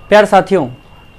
प्यारे साथियों,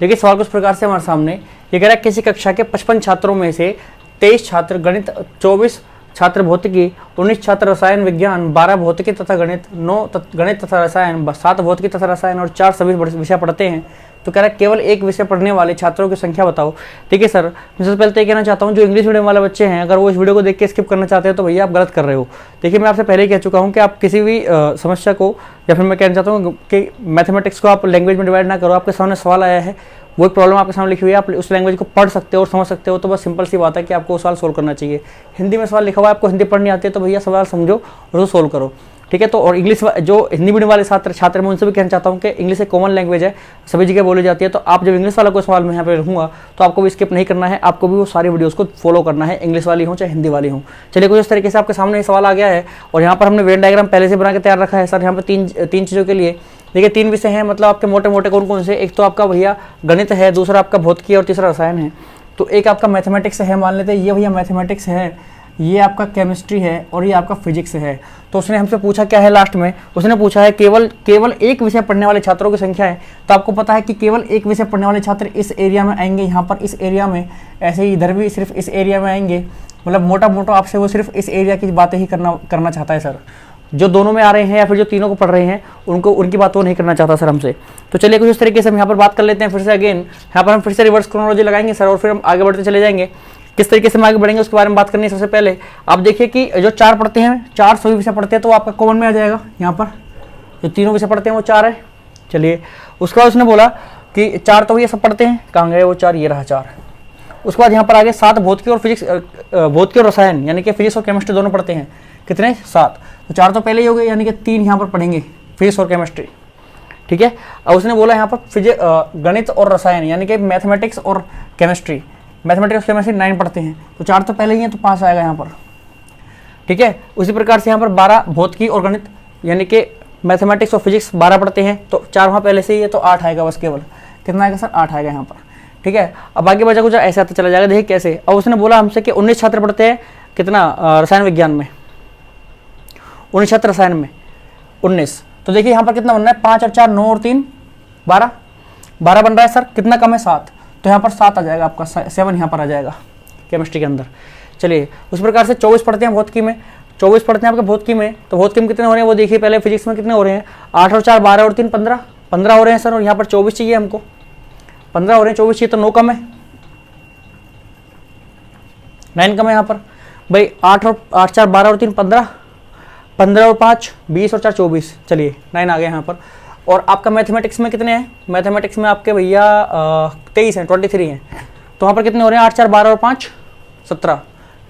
देखिए सवाल कुछ प्रकार से हमारे सामने ये कह रहा है किसी कक्षा के 55 छात्रों में से 23 छात्र गणित, 24 छात्र भौतिकी, 19 छात्र रसायन विज्ञान, 12 भौतिकी तथा गणित, 9 गणित तथा रसायन, 7 भौतिकी तथा रसायन और 4 सभी विषय पढ़ते हैं। तो कह रहा है केवल एक विषय पढ़ने वाले छात्रों की संख्या बताओ। देखिए सर, मैं सबसे पहले तो ये कहना चाहता हूँ, जो इंग्लिश मीडियम वाले बच्चे हैं, अगर वो इस वीडियो को देख के स्किप करना चाहते हैं तो भैया आप गलत कर रहे हो। देखिए, मैं आपसे पहले ही कह चुका हूँ कि आप किसी भी समस्या को, या फिर मैं कहना चाहता हूँ कि मैथमेटिक्स को आप लैंग्वेज में डिवाइड ना करो। आपके सामने सवाल आया है, वो एक प्रॉब्लम आपके सामने लिखी हुई है, आप उस लैंग्वेज को पढ़ सकते हो और समझ सकते हो, तो बस सिंपल सी बात है कि आपको वो सवाल सोल्व करना चाहिए। हिंदी में सवाल लिखा हुआ है, आपको हिंदी पढ़नी आती है तो भैया सवाल समझो और उसको सोल्व करो, ठीक है। तो और इंग्लिश जो हिंदी मीडियम वाले छात्र मैं उनसे भी कहना चाहता हूँ कि इंग्लिश एक कॉमन लैंग्वेज है, सभी जगह बोली जाती है। तो आप जब इंग्लिश वाला कोई सवाल मैं यहाँ पे रखूँगा तो आपको भी स्किप नहीं करना है, आपको भी वो सारी वीडियोस को फॉलो करना है, इंग्लिश वाली हो चाहे हिंदी वाली हो। चलिए, कुछ इस तरीके से आपके सामने सवाल आ गया है और यहाँ पर हमने वेन डायग्राम पहले से बना के तैयार रखा है सर। यहाँ पर तीन चीज़ों के लिए देखिए 3 विषय हैं, मतलब आपके मोटे मोटे कौन कौन से, एक तो आपका भैया गणित है, दूसरा आपका भौतिकी और तीसरा रसायन है। तो एक आपका मैथमेटिक्स है, मान लेते हैं ये भैया मैथमेटिक्स है, ये आपका केमिस्ट्री है और ये आपका फिजिक्स है। तो उसने हमसे पूछा क्या है लास्ट में, उसने पूछा है केवल एक विषय पढ़ने वाले छात्रों की संख्या है। तो आपको पता है कि केवल एक विषय पढ़ने वाले छात्र इस एरिया में आएंगे, यहाँ पर इस एरिया में, ऐसे ही इधर भी सिर्फ इस एरिया में आएंगे। मतलब मोटा मोटा आपसे वो सिर्फ इस एरिया की बातें ही करना चाहता है सर। जो दोनों में आ रहे हैं या फिर जो तीनों को पढ़ रहे हैं उनकी बात वो नहीं करना चाहता सर हमसे। तो चलिए, कुछ इस तरीके से हम यहाँ पर बात कर लेते हैं। फिर से अगेन यहाँ पर हम फिर से रिवर्स क्रोनोलॉजी लगाएंगे सर, और फिर हम आगे बढ़ते चले जाएंगे। किस तरीके से हम आगे बढ़ेंगे उसके बारे में बात करनी है। सबसे पहले आप देखिए कि जो 4 पढ़ते हैं, 4 सभी विषय पढ़ते हैं, तो आपका कॉमन में आ जाएगा। यहाँ पर जो तीनों विषय पढ़ते हैं वो 4 है। चलिए, उसके बाद उसने बोला कि 4 तो ये सब पढ़ते हैं, कहाँ गए वो 4, ये रहा 4। उसके बाद यहाँ पर आगे 7 भौतिकी और फिजिक्स, भौतिकी और रसायन यानी कि फिजिक्स और केमिस्ट्री दोनों पढ़ते हैं। कितने? 7। तो 4 तो पहले ही हो गए, यानी कि 3 यहाँ पर पढ़ेंगे, फिजिक्स और केमिस्ट्री, ठीक है। अब उसने बोला यहाँ पर गणित और रसायन यानी कि मैथमेटिक्स और केमिस्ट्री, मैथमेटिक्स केमिस्ट्री 9 पढ़ते हैं। तो 4 तो पहले ही हैं, तो 5 आएगा यहाँ पर, ठीक है। उसी प्रकार से यहाँ पर 12 भौतिकी और गणित यानी कि मैथमेटिक्स और फिजिक्स 12 पढ़ते हैं, तो 4 वहाँ पहले से ही है, तो 8 आएगा बस केवल। कितना आएगा सर? 8 आएगा यहाँ पर, ठीक है। अब आगे बचा कुछ ऐसे आता चला जाएगा। देखिए कैसे। अब उसने बोला हमसे कि 19 छात्र पढ़ते हैं, कितना? रसायन विज्ञान में 19 छात्र, रसायन में 19। तो देखिए यहाँ पर कितना बनना है? 5 और 4 9 और 3 12 बन रहा है सर। कितना कम है? 7। तो यहाँ पर 7 आ जाएगा आपका, 7 यहाँ पर आ जाएगा केमिस्ट्री के अंदर। चलिए, उस प्रकार से 24 पढ़ते हैं भौतिकी में, 24 पढ़ते हैं आपके भौतिकी में। तो भौतिकी में कितने हो रहे हैं वो देखिए पहले। फिजिक्स में कितने हो रहे हैं? 8 और 4 12 और 3 15 हो रहे हैं सर। और यहाँ पर 24 चाहिए हमको, 15 हो रहे हैं, 24 चाहिए, तो 9 कम है, 9 कम है यहाँ पर भाई। 8 4 12 और 3 15 और 5 20 और 4 24। चलिए, 9 आ गए यहाँ पर। और आपका मैथमेटिक्स में कितने हैं? मैथमेटिक्स में आपके भैया 23 हैं, 23 हैं। तो वहाँ पर कितने हो रहे हैं? 8 4 12 और 5 17,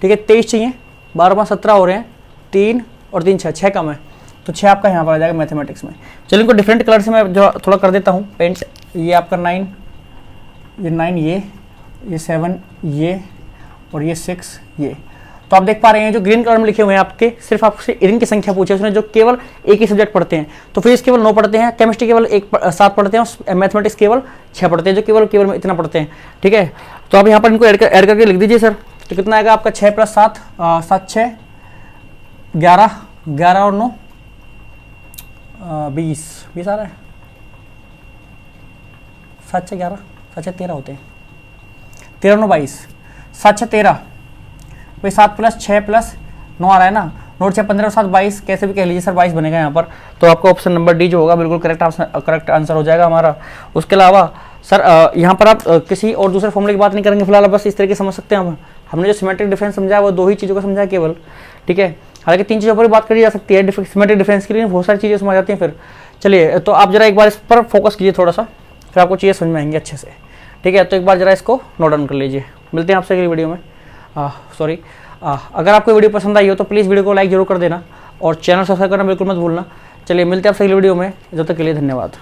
ठीक है। 23 चाहिए, 12 5 17 हो रहे हैं, 3 और 3 6 कम है, तो 6 आपका यहाँ पर आ जाएगा मैथमेटिक्स में। चलिए, इनको डिफरेंट कलर से मैं जो थोड़ा कर देता हूँ पेंट। ये आपका 9, ये 9, ये 7, ये और ये 6, ये। तो आप देख पा रहे हैं जो ग्रीन कलर में लिखे हुए हैं आपके, सिर्फ आपसे इनकी संख्या पूछी उसने, जो केवल एक ही सब्जेक्ट पढ़ते हैं। तो फिजिक्स केवल 9 पढ़ते हैं, केमिस्ट्री केवल 7 पढ़ते हैं और मैथमेटिक्स केवल 6 पढ़ते हैं, जो केवल इतना पढ़ते हैं, ठीक है। तो आप यहाँ पर इनको ऐड करके लिख दीजिए सर। तो कितना आएगा आपका? 6 + 7 7 6 11 और 9 20 आ रहा है। 7 6 11 7 6 13 होते हैं, 13 9 22, 7 6 13 भाई। 7 + 6 + 9 आ रहा है ना, 9 6 15 और 7 22, कैसे भी कह लीजिए सर, 22 बनेगा यहाँ पर। तो आपका ऑप्शन नंबर डी जो होगा बिल्कुल करेक्ट आंसर हो जाएगा हमारा। उसके अलावा सर यहाँ पर आप किसी और दूसरे फॉर्मूले की बात नहीं करेंगे फिलहाल, बस इस तरीके समझ सकते हैं हम। हमने जो सिमेट्रिक डिफरेंस समझा वो 2 ही चीज़ों को समझा केवल, ठीक है। हालांकि 3 चीज़ों पर भी बात करी जा सकती है सिमेट्रिक डिफरेंस के लिए, बहुत सारी चीज़ें समझ जाती हैं फिर। चलिए, तो आप जरा एक बार इस पर फोकस कीजिए थोड़ा सा, फिर आपको चीज़ें समझ में आएंगी अच्छे से, ठीक है। तो एक बार जरा इसको नोट डाउन कर लीजिए। मिलते हैं आपसे अगली वीडियो में। अगर आपको वीडियो पसंद आई हो तो प्लीज़ वीडियो को लाइक जरूर कर देना और चैनल सब्सक्राइब करना बिल्कुल मत भूलना। चलिए, मिलते हैं आपसे अगली वीडियो में, जब तक के लिए धन्यवाद।